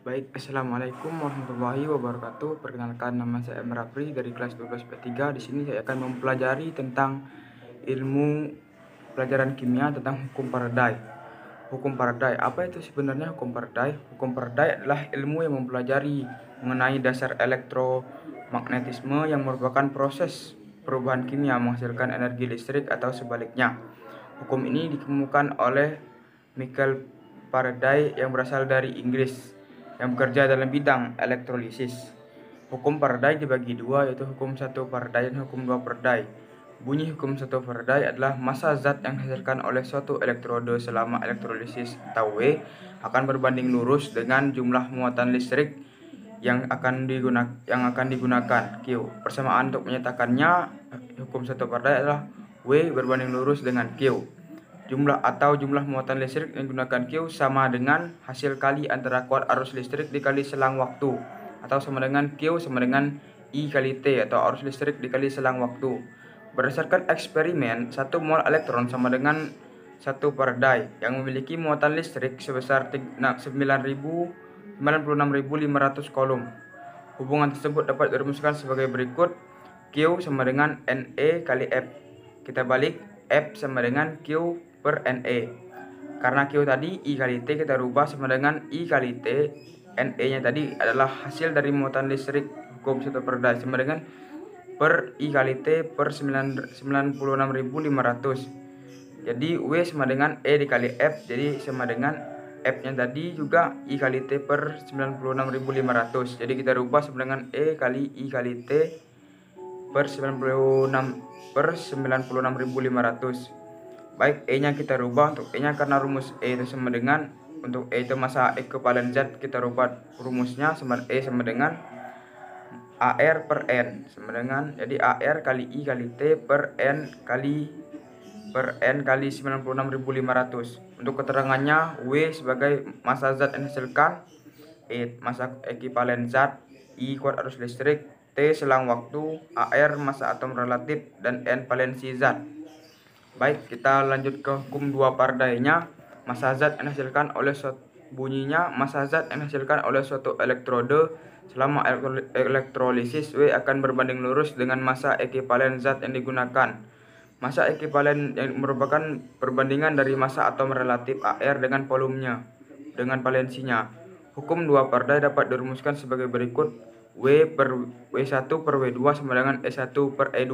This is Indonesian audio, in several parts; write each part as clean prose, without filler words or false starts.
Baik, Assalamualaikum warahmatullahi wabarakatuh. Perkenalkan, nama saya Rafri dari kelas 12 P3. Di sini saya akan mempelajari tentang ilmu pelajaran kimia tentang hukum Faraday. Hukum Faraday, apa itu sebenarnya hukum Faraday? Hukum Faraday adalah ilmu yang mempelajari mengenai dasar elektromagnetisme yang merupakan proses perubahan kimia menghasilkan energi listrik atau sebaliknya. Hukum ini dikemukakan oleh Michael Faraday yang berasal dari Inggris, yang bekerja dalam bidang elektrolisis. Hukum Faraday dibagi dua, yaitu hukum 1 Faraday dan hukum 2 Faraday. Bunyi hukum 1 Faraday adalah massa zat yang dihasilkan oleh suatu elektrode selama elektrolisis atau W akan berbanding lurus dengan jumlah muatan listrik yang akan digunakan Q. Persamaan untuk menyatakannya, hukum 1 Faraday adalah W berbanding lurus dengan Q. Jumlah muatan listrik yang digunakan Q sama dengan hasil kali antara kuat arus listrik dikali selang waktu, atau sama dengan Q sama dengan I kali T, atau arus listrik dikali selang waktu. Berdasarkan eksperimen, 1 mol elektron sama dengan 1 Faraday yang memiliki muatan listrik sebesar 96.500 coulomb. Hubungan tersebut dapat dirumuskan sebagai berikut: Q sama dengan NE kali F. Kita balik, F sama dengan Q per NE. Karena Q tadi I kali T, kita rubah sama dengan I kali T. NE nya tadi adalah hasil dari muatan listrik hukum 1 Faraday sama dengan per I kali T per 96.500. Jadi W sama dengan E dikali F, jadi sama dengan F nya tadi juga I kali T per 96.500. Jadi kita rubah sama dengan E kali I kali T per 96.500. Baik, E nya kita rubah untuk E nya, karena rumus E itu sama dengan, untuk E itu massa ekuivalen zat, kita rubah rumusnya sama E sama dengan AR per N sama dengan, jadi AR kali I kali T per N kali 96.500. Untuk keterangannya, W sebagai massa zat yang dihasilkan, E massa ekuivalen zat, I kuat arus listrik, T selang waktu, AR massa atom relatif, dan N valensi zat. Baik, kita lanjut ke hukum 2 Faraday-nya. Massa zat yang dihasilkan oleh suatu elektrode selama elektrolisis W akan berbanding lurus dengan massa ekuivalen zat yang digunakan. Massa ekuivalen yang merupakan perbandingan dari massa atom relatif AR dengan volumenya dengan valensinya. Hukum 2 Faraday dapat dirumuskan sebagai berikut: W1 per W2 sama dengan E1 per E2.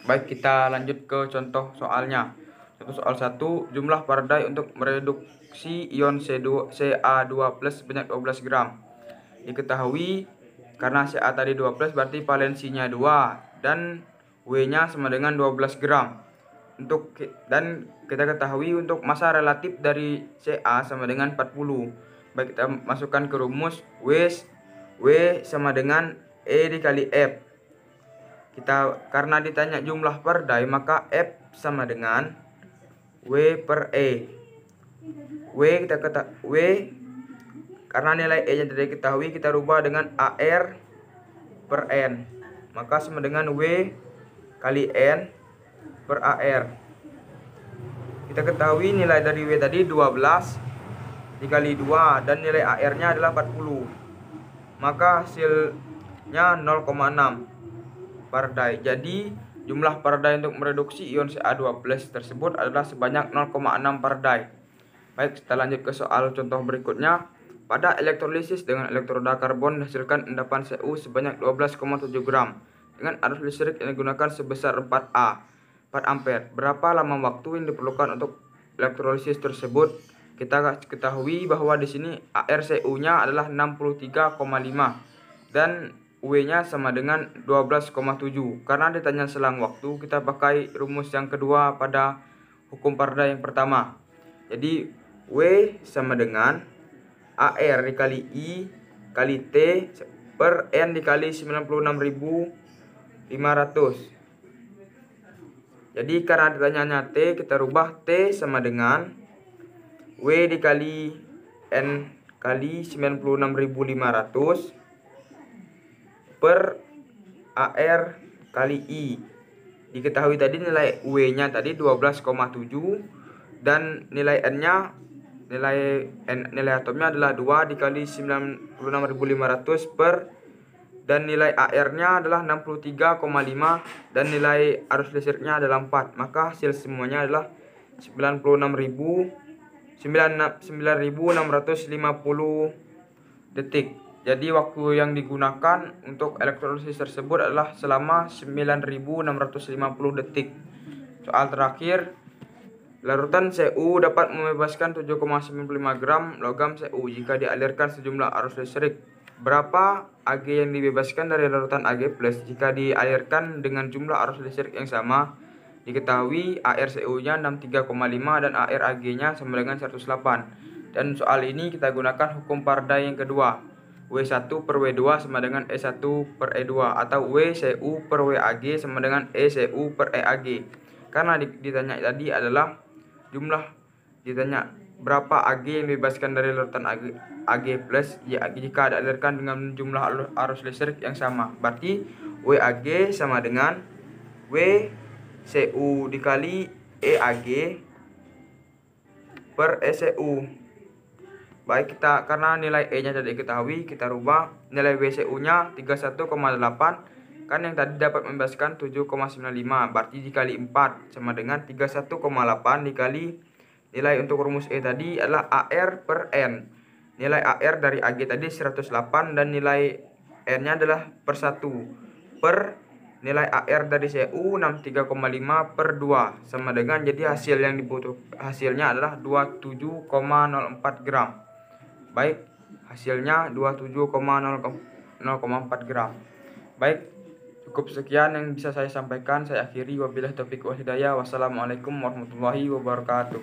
Baik, kita lanjut ke contoh soalnya. Contoh soal 1, jumlah Faraday untuk mereduksi ion Ca2+ sebanyak 12 gram. Diketahui karena Ca tadi 12 berarti valensinya 2 dan W-nya sama dengan 12 gram. Dan kita ketahui untuk massa relatif dari Ca sama dengan 40. Baik, kita masukkan ke rumus W sama dengan E dikali F. Karena ditanya jumlah Faraday, maka F sama dengan W per E. W karena nilai E nya tidak diketahui, kita rubah dengan AR per N, maka sama dengan W kali N per AR. Kita ketahui nilai dari W tadi 12 dikali 2 dan nilai AR nya adalah 40, maka hasilnya 0,6 Faraday. Jadi jumlah Faraday untuk mereduksi ion Ca2+ tersebut adalah sebanyak 0,6 Faraday. Baik, kita lanjut ke soal contoh berikutnya. Pada elektrolisis dengan elektroda karbon dihasilkan endapan Cu sebanyak 12,7 gram dengan arus listrik yang digunakan sebesar 4 ampere. Berapa lama waktu yang diperlukan untuk elektrolisis tersebut? Kita ketahui bahwa di sini ArCu-nya adalah 63,5 dan W-nya sama dengan 12,7. Karena ditanya selang waktu, kita pakai rumus yang kedua pada hukum Faraday yang pertama. Jadi W sama dengan AR dikali I kali T per N dikali 96.500. Jadi karena ditanyanya T, kita rubah T sama dengan W dikali N kali 96.500 per AR kali I. Diketahui tadi nilai W-nya tadi 12,7 dan nilai N-nya nilai atomnya adalah 2 dikali 96.500 per, dan nilai AR-nya adalah 63,5 dan nilai arus listriknya adalah 4. Maka hasil semuanya adalah 9.650 detik. Jadi waktu yang digunakan untuk elektrolisis tersebut adalah selama 9.650 detik. Soal terakhir, larutan Cu dapat membebaskan 7,95 gram logam Cu jika dialirkan sejumlah arus listrik. Berapa Ag yang dibebaskan dari larutan Ag+ jika dialirkan dengan jumlah arus listrik yang sama? Diketahui AR Cu-nya 63,5 dan AR Ag-nya sama dengan 108. Dan soal ini kita gunakan hukum Faraday yang kedua. W1 per W2 sama dengan E1 per E2, atau WCU per WAG sama dengan ECU per EAG. Karena ditanya tadi adalah ditanya berapa Ag yang dibebaskan dari larutan Ag+ jika dialirkan dengan jumlah arus listrik yang sama. Berarti WAG sama dengan WCU dikali EAG per ECU. Baik, karena nilai E-nya tadi diketahui, kita rubah nilai WCU-nya 31,8, kan yang tadi dapat membebaskan 7,95, berarti dikali 4 sama dengan 31,8 dikali nilai untuk rumus E tadi adalah AR per N. Nilai AR dari Ag tadi 108 dan nilai N-nya adalah per 1 per nilai AR dari Cu 63,5 per 2 sama dengan, jadi hasilnya adalah 27,04 gram. Baik, hasilnya 27,04 gram. Baik, cukup sekian yang bisa saya sampaikan. Saya akhiri, wabillahi taufiq wal hidayah. Wassalamualaikum warahmatullahi wabarakatuh.